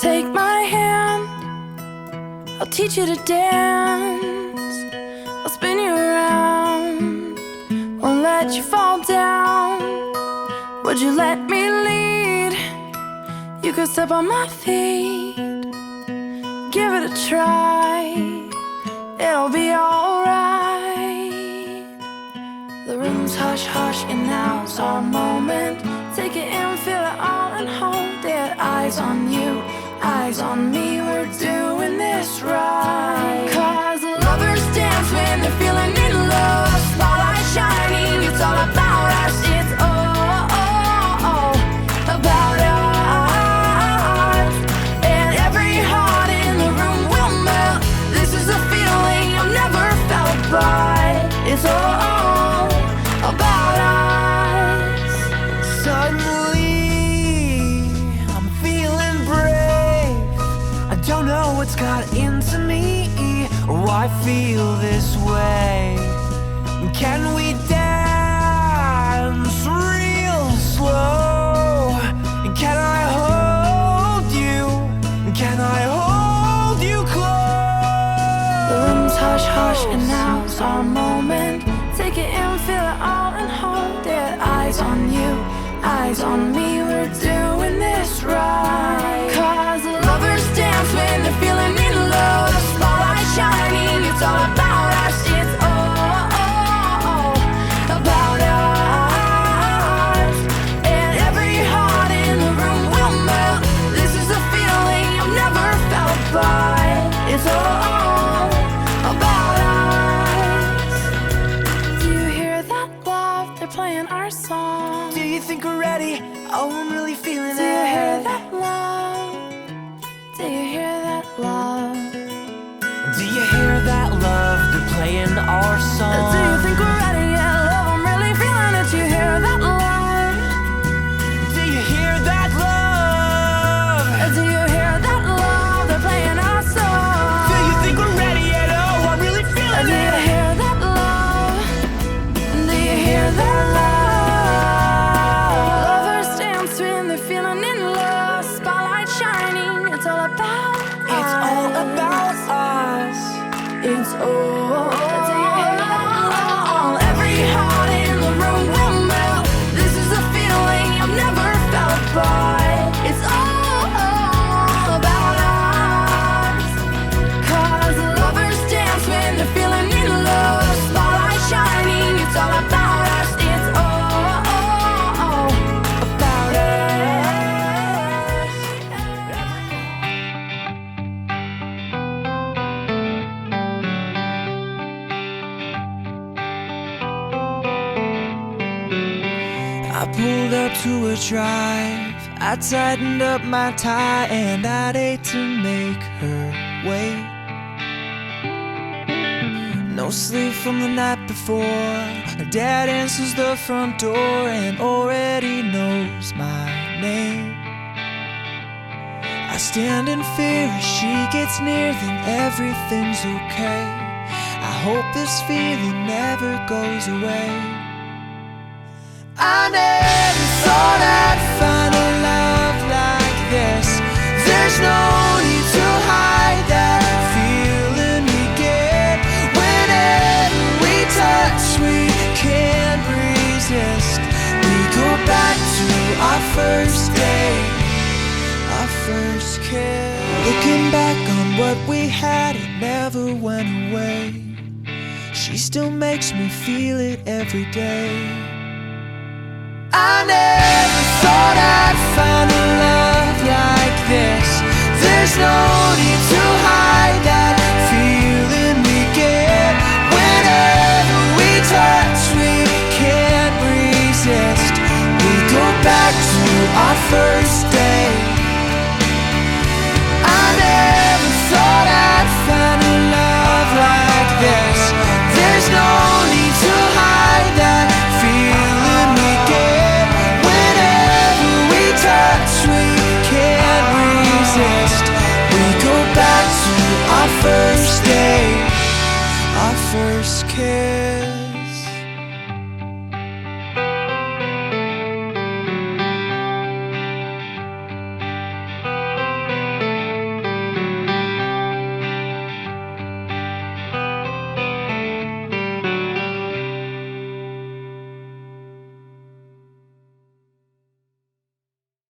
Take my hand, I'll teach you to dance. I'll spin you around, won't let you fall down. Would you let me lead? You could step on my feet. Give it a try, it'll be alright. The room's hush hush and now's our moment. Take it in, feel it all and hold it. Eyes on you, eyes on me, we're doing this right. Cause lovers dance when they're feeling in love. Spotlight shining, it's all about us. It's about us. And every heart in the room will melt. This is a feeling I've never felt, but it's all about us. Suddenly, I'm feeling brave. I don't know what's got into me or why I feel this way. Can we dance real slow? Can I hold you? Can I hold you close? The room's hush hush and now's our moment. Take it in, feel it all and hold it. Eyes on you, eyes on me, we're doing this right. Cause lovers dance when they're feeling in love. Spotlight shining, it's all about us. It's about us. And every heart in the room will melt. This is a feeling I've never felt, but it's all about us. Do you hear that love? They're playing our song. Do you think we're ready? Oh, I'm really feeling Do it. you hear that love? Do you hear that love? Do you hear that love? They're playing our song. Do you think we're ready? Yeah, love, I'm really feeling it. Do you hear that love? Do you hear that love? Do you hear that love? They're playing our song. Do you think we're ready yet? Oh, I'm really feeling Do it. you hear that love? Do you hear that love? Lovers dance when they're feeling in love. Spotlight shining, it's all about us. It's all about us. It's all. Do you hear that love? Every heart in the room will melt. This is a feeling I've never felt, but it's all about us. Cause lovers dance when they're feeling in love. Spotlight shining, it's all about us. It's all about us. I pulled up to a drive. I tightened up my tie and I'd hate to make her wait. No sleep from the night before. Her dad answers the front door and already knows my name. I stand in fear as she gets near, then everything's okay. I hope this feeling never goes away. I never thought I'd find a love like this. There's no need to hide that feeling we get. Whenever we touch, we can't resist. We go back to our first day, our first kiss. Looking back on what we had, it never went away. She still makes me feel it every day. I never thought I'd find a love like this. There's no need to hide that feeling we get. Whenever we touch, we can't resist. We go back to our first day. I never thought I'd find a love like this. There's no need to hide that feeling we get. Whenever we touch, we can't resist. We go back to our first day, our first kiss.